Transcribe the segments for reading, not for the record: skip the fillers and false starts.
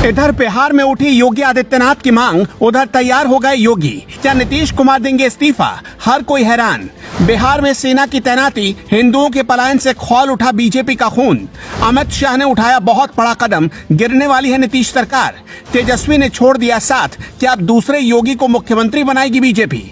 इधर बिहार में उठी योगी आदित्यनाथ की मांग, उधर तैयार हो गए योगी। क्या नीतीश कुमार देंगे इस्तीफा? हर कोई हैरान। बिहार में सेना की तैनाती, हिंदुओं के पलायन से खौल उठा बीजेपी का खून। अमित शाह ने उठाया बहुत बड़ा कदम, गिरने वाली है नीतीश सरकार। तेजस्वी ने छोड़ दिया साथ, क्या अब दूसरे योगी को मुख्यमंत्री बनाएगी बीजेपी?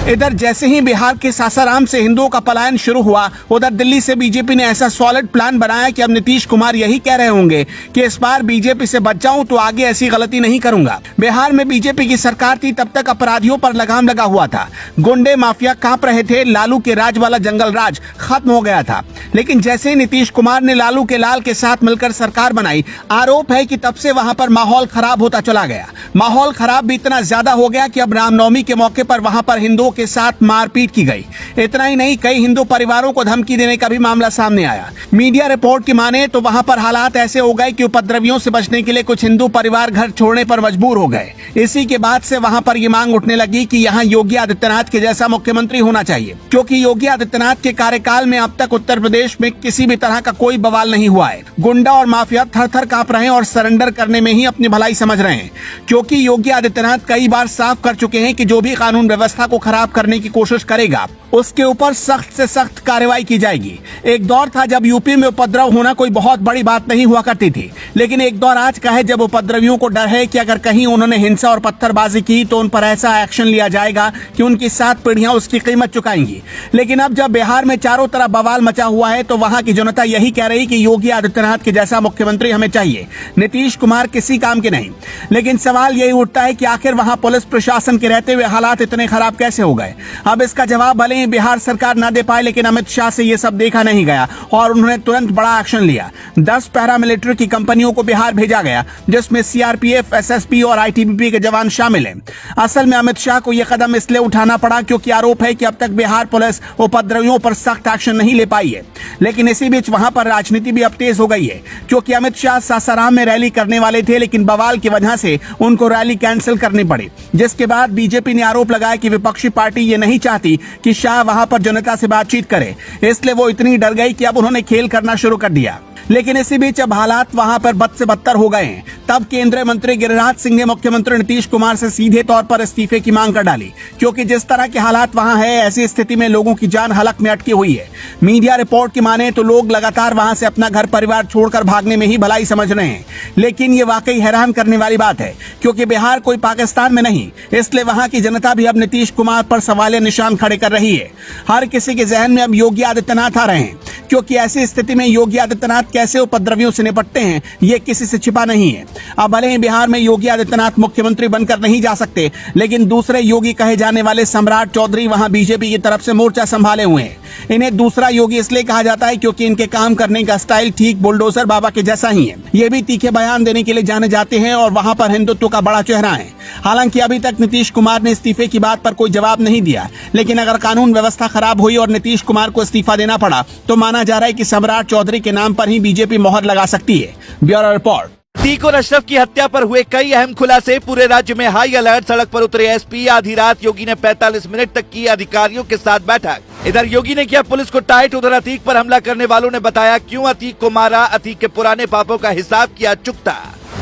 इधर जैसे ही बिहार के सासाराम से हिंदुओं का पलायन शुरू हुआ, उधर दिल्ली से बीजेपी ने ऐसा सॉलिड प्लान बनाया कि अब नीतीश कुमार यही कह रहे होंगे कि इस बार बीजेपी से बच जाऊं तो आगे ऐसी गलती नहीं करूंगा। बिहार में बीजेपी की सरकार थी, तब तक अपराधियों पर लगाम लगा हुआ था। गुंडे माफिया कांप रहे थे, लालू के राज वाला जंगल राज खत्म हो गया था। लेकिन जैसे ही नीतीश कुमार ने लालू के लाल के साथ मिलकर सरकार बनाई, आरोप है कि तब से वहां पर माहौल खराब होता चला गया। माहौल खराब भी इतना ज्यादा हो गया कि अब रामनवमी के मौके पर वहां पर हिंदुओं के साथ मारपीट की गई। इतना ही नहीं, कई हिंदू परिवारों को धमकी देने का भी मामला सामने आया। मीडिया रिपोर्ट की माने तो वहां पर हालात ऐसे हो गए कि उपद्रवियों से बचने के लिए कुछ हिंदू परिवार घर छोड़ने पर मजबूर हो गए। इसी के बाद से वहां पर ये मांग उठने लगी कि यहाँ योगी आदित्यनाथ के जैसा मुख्यमंत्री होना चाहिए, क्योंकि योगी आदित्यनाथ के कार्यकाल में अब तक उत्तर प्रदेश में किसी भी तरह का कोई बवाल नहीं हुआ है। गुंडा और माफिया थर थर कांप रहे हैं और सरेंडर करने में ही अपनी भलाई समझ रहे हैं, क्योंकि योगी आदित्यनाथ कई बार साफ कर चुके हैं कि जो भी कानून व्यवस्था को खराब करने की कोशिश करेगा उसके ऊपर सख्त से सख्त कार्रवाई की जाएगी। एक दौर था जब यूपी में उपद्रव होना कोई बहुत बड़ी बात नहीं हुआ करती थी, लेकिन एक दौर आज का है जब उपद्रवियों को डर है कि अगर कहीं उन्होंने हिंसा और पत्थरबाजी की तो उन पर ऐसा एक्शन लिया जाएगा कि उनकी 7 पीढ़ियां उसकी कीमत चुकाएंगी। लेकिन अब जब बिहार में चारों तरफ बवाल मचा हुआ है तो वहां की जनता यही कह रही कि योगी आदित्यनाथ के जैसा मुख्यमंत्री हमें चाहिए, नीतीश कुमार किसी काम के नहीं। लेकिन सवाल यही उठता है कि आखिर वहां पुलिस प्रशासन के रहते हुए हालात इतने खराब कैसे हो गए? अब इसका जवाब भले ही बिहार सरकार न दे पाए, लेकिन अमित शाह से ये सब देखा नहीं गया और उन्होंने तुरंत बड़ा एक्शन लिया। 10 पैरामिलिट्री की कंपनियों को बिहार भेजा गया, जिसमें सीआरपीएफ, एसएसपी और आईटीबीपी के जवान शामिल हैं। असल में अमित शाह को यह कदम इसलिए उठाना पड़ा क्योंकि आरोप है कि अब तक बिहार पुलिस उपद्रवियों पर सख्त एक्शन नहीं ले पाई है। लेकिन इसी बीच वहां पर राजनीति भी अब तेज हो गई है, क्योंकि अमित शाह सासाराम में रैली करने वाले थे, लेकिन बवाल की वजह से उनको रैली कैंसिल करनी पड़ी। जिसके बाद बीजेपी ने आरोप लगाया कि विपक्षी पार्टी ये नहीं चाहती कि शाह वहां पर जनता से बातचीत करे, इसलिए वो इतनी डर गई कि अब उन्होंने खेल करना शुरू कर दिया। लेकिन इसी बीच अब हालात वहां पर बद से बदतर हो गए हैं। तब केंद्रीय मंत्री गिरिराज सिंह ने मुख्यमंत्री नीतीश कुमार से सीधे तौर पर इस्तीफे की मांग कर डाली, क्योंकि जिस तरह के हालात वहां है, ऐसी स्थिति में लोगों की जान हलक में अटकी हुई है। मीडिया रिपोर्ट की माने तो लोग लगातार वहां से अपना घर परिवार छोड़कर भागने में ही भलाई समझ रहे हैं। लेकिन ये वाकई हैरान करने वाली बात है, क्योंकि बिहार कोई पाकिस्तान में नहीं, इसलिए वहां की जनता भी अब नीतीश कुमार पर सवालिया निशान खड़े कर रही है। हर किसी के जहन में अब योगी आदित्यनाथ आ रहे हैं, क्योंकि ऐसी स्थिति में योगी आदित्यनाथ कैसे उपद्रवियों से निपटते हैं ये किसी से छिपा नहीं है। अब भले ही बिहार में योगी आदित्यनाथ मुख्यमंत्री बनकर नहीं जा सकते, लेकिन दूसरे योगी कहे जाने वाले सम्राट चौधरी वहां बीजेपी की तरफ से मोर्चा संभाले हुए हैं। इन्हें दूसरा योगी इसलिए कहा जाता है क्योंकि इनके काम करने का स्टाइल ठीक बुलडोजर बाबा के जैसा ही है। ये भी तीखे बयान देने के लिए जाने जाते हैं और वहां पर हिंदुत्व का बड़ा चेहरा है। हालांकि अभी तक नीतीश कुमार ने इस्तीफे की बात पर कोई जवाब नहीं दिया, लेकिन अगर कानून व्यवस्था खराब हुई और नीतीश कुमार को इस्तीफा देना पड़ा तो माना जा रहा है कि सम्राट चौधरी के नाम पर ही बीजेपी मोहर लगा सकती है। Bureau report. अतीक और अशरफ की हत्या पर हुए कई अहम खुलासे, पूरे राज्य में हाई अलर्ट। सड़क पर उतरे एसपी, आधी रात योगी ने 45 मिनट तक की अधिकारियों के साथ बैठक। इधर योगी ने किया पुलिस को टाइट, उधर अतीक पर हमला करने वालों ने बताया क्यों अतीक को मारा। अतीक के पुराने पापों का हिसाब किया चुकता।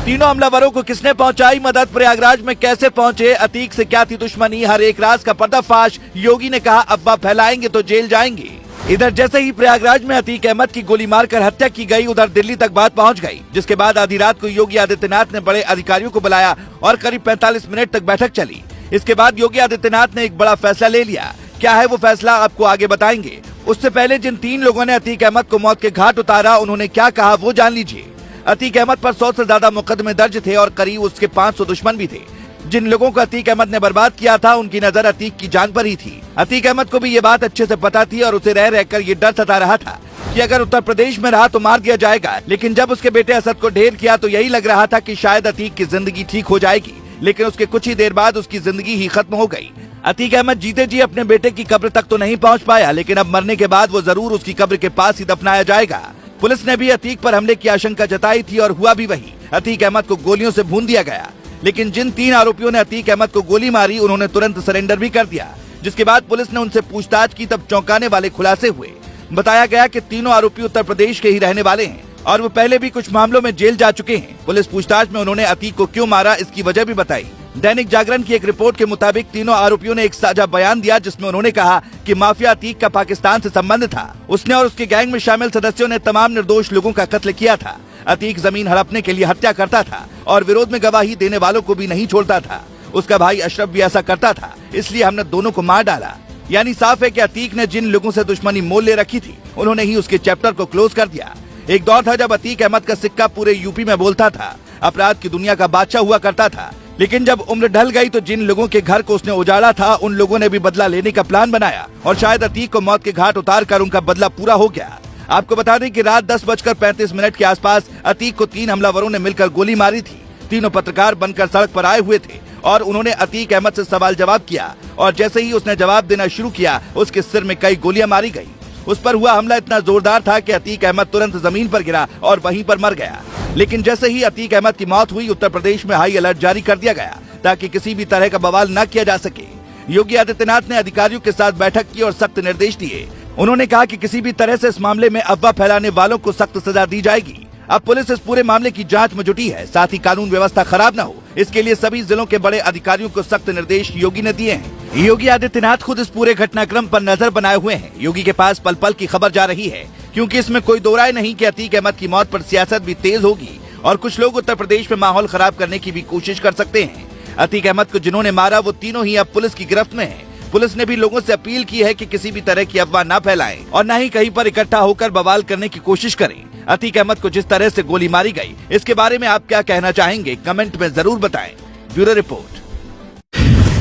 तीनों हमलावरों को किसने पहुंचाई मदद, प्रयागराज में कैसे पहुंचे, अतीक से क्या थी दुश्मनी, हर एक राज का पर्दाफाश। योगी ने कहा अब्बा फैलाएंगे तो जेल जाएंगे। इधर जैसे ही प्रयागराज में अतीक अहमद की गोली मारकर हत्या की गई, उधर दिल्ली तक बात पहुंच गई, जिसके बाद आधी रात को योगी आदित्यनाथ ने बड़े अधिकारियों को बुलाया और करीब 45 मिनट तक बैठक चली। इसके बाद योगी आदित्यनाथ ने एक बड़ा फैसला ले लिया। क्या है वो फैसला, आपको आगे बताएंगे। उससे पहले जिन 3 लोगों ने अतीक अहमद को मौत के घाट उतारा, उन्होंने क्या कहा वो जान लीजिए। अतीक अहमद पर 100 से ज्यादा मुकदमे दर्ज थे और करीब उसके 500 दुश्मन भी थे। जिन लोगों को अतीक अहमद ने बर्बाद किया था, उनकी नजर अतीक की जान पर ही थी। अतीक अहमद को भी ये बात अच्छे से पता थी और उसे रह रहकर ये डर सता रहा था कि अगर उत्तर प्रदेश में रहा तो मार दिया जाएगा। लेकिन जब उसके बेटे असद को ढेर किया तो यही लग रहा था कि शायद अतीक की जिंदगी ठीक हो जाएगी, लेकिन उसके कुछ ही देर बाद उसकी जिंदगी ही खत्म हो गई। अतीक अहमद जीते जी अपने बेटे की कब्र तक तो नहीं पहुँच पाया, लेकिन अब मरने के बाद वो जरूर उसकी कब्र के पास ही दफनाया जाएगा। पुलिस ने भी अतीक पर हमले की आशंका जताई थी और हुआ भी वही। अतीक अहमद को गोलियों से भून दिया गया, लेकिन जिन 3 आरोपियों ने अतीक अहमद को गोली मारी, उन्होंने तुरंत सरेंडर भी कर दिया। जिसके बाद पुलिस ने उनसे पूछताछ की, तब चौंकाने वाले खुलासे हुए। बताया गया कि तीनों आरोपी उत्तर प्रदेश के ही रहने वाले हैं। और वो पहले भी कुछ मामलों में जेल जा चुके हैं। पुलिस पूछताछ में उन्होंने अतीक को क्यों मारा, इसकी वजह भी बताई। दैनिक जागरण की एक रिपोर्ट के मुताबिक तीनों आरोपियों ने एक साझा बयान दिया, जिसमें उन्होंने कहा कि माफिया अतीक का पाकिस्तान से संबंध था। उसने और उसके गैंग में शामिल सदस्यों ने तमाम निर्दोष लोगों का कत्ल किया था। अतीक जमीन हड़पने के लिए हत्या करता था और विरोध में गवाही देने वालों को भी नहीं छोड़ता था। उसका भाई अशरफ भी ऐसा करता था, इसलिए हमने दोनों को मार डाला। यानी साफ है कि अतीक ने जिन लोगों से दुश्मनी मोल ले रखी थी, उन्होंने ही उसके चैप्टर को क्लोज कर दिया। एक दौर था जब अतीक अहमद का सिक्का पूरे यूपी में बोलता था, अपराध की दुनिया का बादशाह हुआ करता था। लेकिन जब उम्र ढल गई तो जिन लोगों के घर को उसने उजाड़ा था, उन लोगों ने भी बदला लेने का प्लान बनाया और शायद अतीक को मौत के घाट उतार कर उनका बदला पूरा हो गया। आपको बता दें कि रात 10:35 के आसपास अतीक को 3 हमलावरों ने मिलकर गोली मारी थी। तीनों पत्रकार बनकर सड़क पर आए हुए थे और उन्होंने अतीक अहमद से सवाल जवाब किया और जैसे ही उसने जवाब देना शुरू किया, उसके सिर में कई गोलियां मारी गई। उस पर हुआ हमला इतना जोरदार था कि अतीक अहमद तुरंत जमीन पर गिरा और वहीं पर मर गया। लेकिन जैसे ही अतीक अहमद की मौत हुई, उत्तर प्रदेश में हाई अलर्ट जारी कर दिया गया ताकि किसी भी तरह का बवाल न किया जा सके। योगी आदित्यनाथ ने अधिकारियों के साथ बैठक की और सख्त निर्देश दिए। उन्होंने कहा कि किसी भी तरह से इस मामले में अफवाह फैलाने वालों को सख्त सजा दी जाएगी। अब पुलिस इस पूरे मामले की जांच में जुटी है, साथ ही कानून व्यवस्था खराब न हो, इसके लिए सभी जिलों के बड़े अधिकारियों को सख्त निर्देश योगी ने दिए हैं। योगी आदित्यनाथ खुद इस पूरे घटनाक्रम पर नजर बनाए हुए हैं। योगी के पास पल पल की खबर जा रही है, क्योंकि इसमें कोई दो राय नहीं कि अतीक अहमद की मौत पर सियासत भी तेज होगी और कुछ लोग उत्तर प्रदेश में माहौल खराब करने की भी कोशिश कर सकते हैं। अतीक अहमद को जिन्होंने मारा वो तीनों ही अब पुलिस की गिरफ्त में हैं। पुलिस ने भी लोगों से अपील की है कि किसी भी तरह की अफवाह न फैलाएं और न ही कहीं पर इकट्ठा होकर बवाल करने की कोशिश करें। अतीक अहमद को जिस तरह से गोली मारी गई, इसके बारे में आप क्या कहना चाहेंगे, कमेंट में जरूर बताएं। Bureau report.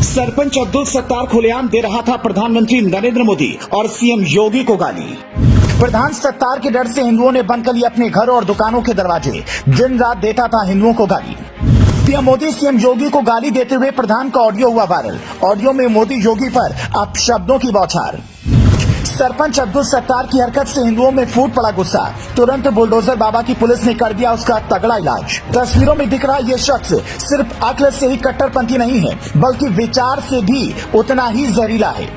सरपंच अब्दुल सत्तार खुलेआम दे रहा था प्रधानमंत्री नरेंद्र मोदी और सीएम योगी को गाली। प्रधान सत्तार के डर से हिंदुओं ने बंद कर लिए अपने घर और दुकानों के दरवाजे। दिन रात देता था हिंदुओं को गाली। पीएम मोदी सीएम योगी को गाली देते हुए प्रधान का ऑडियो हुआ वायरल। ऑडियो में मोदी योगी पर अपशब्दों की बौछार। सरपंच अब्दुल सत्तार की हरकत से हिंदुओं में फूट पड़ा गुस्सा। तुरंत बुलडोजर बाबा की पुलिस ने कर दिया उसका तगड़ा इलाज। तस्वीरों में दिख रहा ये शख्स सिर्फ अक्ल से ही कट्टरपंथी नहीं है, बल्कि विचार से भी उतना ही जहरीला है।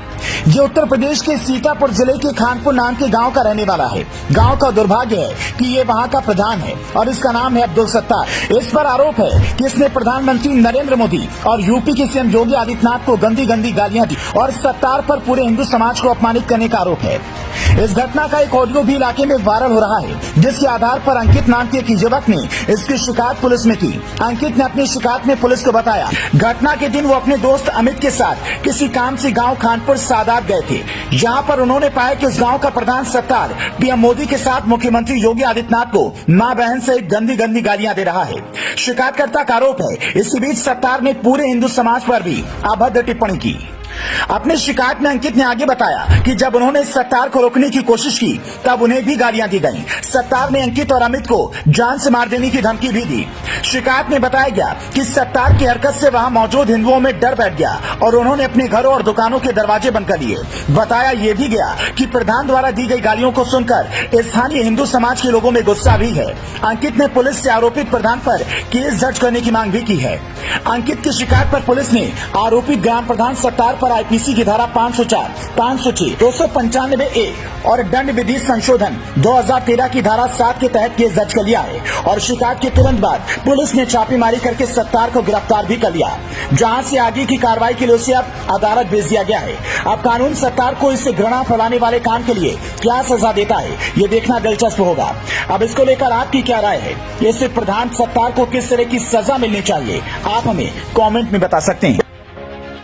ये उत्तर प्रदेश के सीतापुर जिले के खानपुर नाम के गांव का रहने वाला है। गांव का दुर्भाग्य है कि ये वहां का प्रधान है और इसका नाम है अब्दुल सत्तार। इस पर आरोप है कि इसने प्रधानमंत्री नरेंद्र मोदी और यूपी के सीएम योगी आदित्यनाथ को गंदी गंदी गालियां दी और सत्तार पर पूरे हिंदू समाज को अपमानित करने का आरोप है। इस घटना का एक ऑडियो भी इलाके में वायरल हो रहा है, जिसके आधार पर अंकित नाम के एक युवक ने इसकी शिकायत पुलिस में की। अंकित ने अपनी शिकायत में पुलिस को बताया, घटना के दिन वो अपने दोस्त अमित के साथ किसी काम से गांव खानपुर सादात गए थे। यहाँ पर उन्होंने पाया कि उस गांव का प्रधान सत्तार पीएम मोदी के साथ मुख्यमंत्री योगी आदित्यनाथ को मां बहन से गंदी गंदी गालियां दे रहा है। शिकायतकर्ता का आरोप है, इसी बीच सत्तार ने पूरे हिंदू समाज पर भी अभद्र टिप्पणी की। अपनी शिकायत में अंकित ने आगे बताया कि जब उन्होंने सत्तार को रोकने की कोशिश की, तब उन्हें भी गालियां दी गईं। सत्तार ने अंकित और अमित को जान से मार देने की धमकी भी दी। शिकायत में बताया गया कि सत्तार की हरकत से वहां मौजूद हिंदुओं में डर बैठ गया और उन्होंने अपने घरों और दुकानों के दरवाजे बंद कर लिए। बताया ये भी गया कि प्रधान द्वारा दी गई गालियों को सुनकर स्थानीय हिंदू समाज के लोगों में गुस्सा भी है। अंकित ने पुलिस से आरोपित प्रधान पर केस दर्ज करने की मांग भी की है। अंकित की शिकायत पर पुलिस ने आरोपित ग्राम प्रधान सत्तार पर आईपीसी की धारा 504, 506, 295A और दंड विधि संशोधन 2013 की धारा 7 के तहत केस दर्ज कर लिया है और शिकायत के तुरंत बाद पुलिस ने छापेमारी करके सत्तार को गिरफ्तार भी कर लिया, जहां से आगे की कार्रवाई के लिए उसे अब अदालत भेज दिया गया है। अब कानून सत्तार को इस घृणा फैलाने वाले काम के लिए क्या सजा देता है, ये देखना दिलचस्प होगा। अब इसको लेकर आपकी क्या राय है? इससे प्रधान सत्तार को किस तरह की सजा मिलनी चाहिए, आप हमें कमेंट में बता सकते हैं।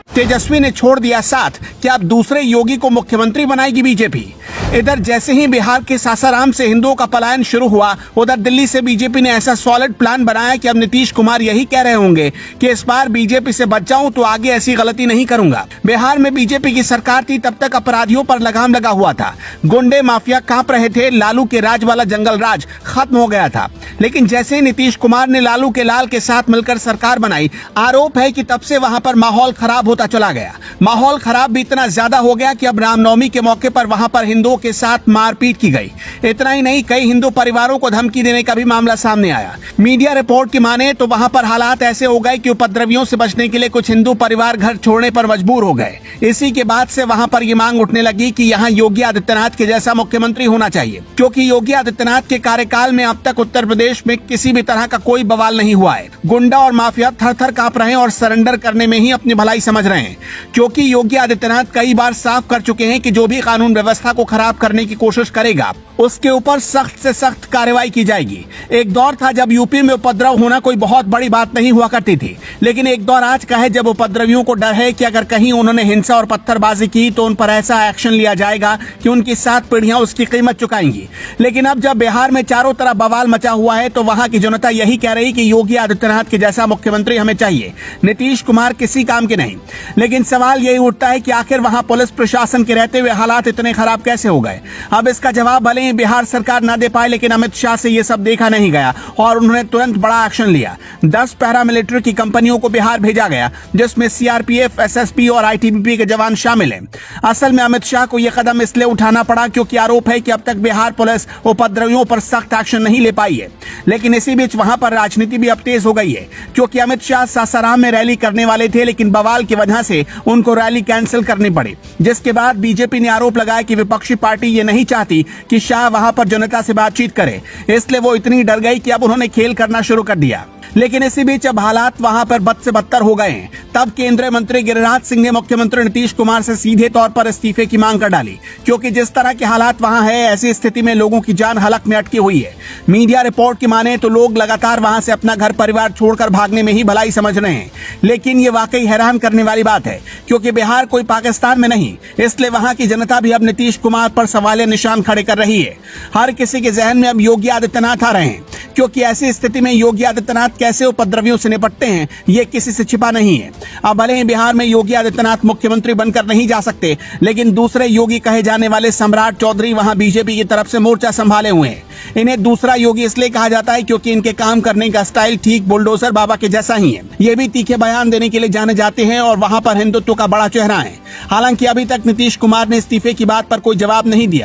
तेजस्वी ने छोड़ दिया साथ, क्या अब दूसरे योगी को मुख्यमंत्री बनाएगी बीजेपी? इधर जैसे ही बिहार के सासाराम से हिंदुओं का पलायन शुरू हुआ, उधर दिल्ली से बीजेपी ने ऐसा सॉलिड प्लान बनाया कि अब नीतीश कुमार यही कह रहे होंगे कि इस बार बीजेपी से बच जाऊं तो आगे ऐसी गलती नहीं करूंगा। बिहार में बीजेपी की सरकार थी, तब तक अपराधियों पर लगाम लगा हुआ था, गुंडे माफिया कांप रहे थे, लालू के राज वाला जंगल राज खत्म हो गया था। लेकिन जैसे ही नीतीश कुमार ने लालू के लाल के साथ मिलकर सरकार बनाई, आरोप है कि तब से वहां पर माहौल खराब होता चला गया। माहौल खराब भी इतना ज्यादा हो गया कि अब रामनवमी के मौके पर वहां पर हिंदुओं के साथ मारपीट की गई। इतना ही नहीं, कई हिंदू परिवारों को धमकी देने का भी मामला सामने आया। मीडिया रिपोर्ट की माने तो वहां पर हालात ऐसे हो गए कि उपद्रवियों से बचने के लिए कुछ हिंदू परिवार घर छोड़ने पर मजबूर हो गए। इसी के बाद से वहां पर ये मांग उठने लगी कि यहाँ योगी आदित्यनाथ के जैसा मुख्यमंत्री होना चाहिए, क्योंकि योगी आदित्यनाथ के कार्यकाल में अब तक उत्तर प्रदेश में किसी भी तरह का कोई बवाल नहीं हुआ है। गुंडा और माफिया थर थर कांप रहे हैं और सरेंडर करने में ही अपनी भलाई समझ रहे हैं, क्योंकि योगी आदित्यनाथ कई बार साफ कर चुके हैं कि जो भी कानून व्यवस्था को खराब करने की कोशिश करेगा उसके ऊपर सख्त से सख्त कार्रवाई की जाएगी। एक दौर था जब यूपी में उपद्रव होना कोई बहुत बड़ी बात नहीं हुआ करती थी, लेकिन एक दौर आज का है जब उपद्रवियों को डर है कि अगर कहीं उन्होंने हिंसा और पत्थरबाजी की तो उन पर ऐसा एक्शन लिया जाएगा कि उनकी 7 पीढ़ियां उसकी कीमत चुकाएंगी। लेकिन अब जब बिहार में चारों तरफ बवाल मचा हुआ है तो वहां की जनता यही कह रही कि योगी आदित्यनाथ के जैसा मुख्यमंत्री हमें चाहिए, नीतीश कुमार किसी काम के नहीं। लेकिन सवाल यही उठता है कि आखिर वहां पुलिस प्रशासन के रहते हुए हालात इतने खराब कैसे हो गए। अब इसका जवाब भले ही बिहार सरकार न दे पाए, लेकिन अमित शाह से ये सब देखा नहीं गया और उन्होंने तुरंत बड़ा एक्शन लिया। 10 पैरामिलिट्री की कंपनियों को बिहार भेजा गया, जिसमें सीआरपीएफ, एसएसपी और आईटीबीपी के जवान शामिल हैं। असल में अमित शाह को यह कदम इसलिए उठाना पड़ा क्योंकि आरोप है कि अब तक बिहार पुलिस उपद्रवियों पर सख्त एक्शन नहीं ले पाई है। लेकिन इसी बीच वहां पर राजनीति भी अब तेज हो गई है, क्योंकि अमित शाह सासाराम में रैली करने वाले थे, लेकिन बवाल की वजह से उनको रैली कैंसिल करनी पड़ी, जिसके बाद बीजेपी ने आरोप लगाया कि विपक्षी पार्टी ये नहीं चाहती कि शाह वहां पर जनता से बातचीत करे, इसलिए वो इतनी डर गई कि अब उन्होंने खेल करना शुरू कर दिया। लेकिन इसी बीच अब हालात वहां पर बद से बदतर हो गए हैं। तब केंद्रीय मंत्री गिरिराज सिंह ने मुख्यमंत्री नीतीश कुमार से सीधे तौर पर इस्तीफे की मांग कर डाली, क्योंकि जिस तरह के हालात वहां है, ऐसी स्थिति में लोगों की जान हलक में अटकी हुई है। मीडिया रिपोर्ट की माने तो लोग लगातार वहां से अपना घर परिवार छोड़कर भागने में ही भलाई समझ रहे हैं। लेकिन ये वाकई हैरान करने वाली बात है, क्योंकि बिहार कोई पाकिस्तान में नहीं, इसलिए वहां की जनता भी अब नीतीश कुमार पर सवालिया निशान खड़े कर रही है। हर किसी के जहन में अब योगी आदित्यनाथ आ रहे हैं, क्योंकि ऐसी स्थिति में योगी आदित्यनाथ कैसे उपद्रवियों से निपटते हैं ये किसी से छिपा नहीं है। अब भले ही बिहार में योगी आदित्यनाथ मुख्यमंत्री बनकर नहीं जा सकते, लेकिन दूसरे योगी कहे जाने वाले सम्राट चौधरी वहां बीजेपी की तरफ से मोर्चा संभाले हुए हैं। इन्हें दूसरा योगी इसलिए कहा जाता है क्योंकि इनके काम करने का स्टाइल ठीक बुलडोजर बाबा के जैसा ही है। ये भी तीखे बयान देने के लिए जाने जाते हैं और वहां पर हिंदुत्व का बड़ा चेहरा है। हालांकि अभी तक नीतीश कुमार ने इस्तीफे की बात पर कोई जवाब नहीं दिया।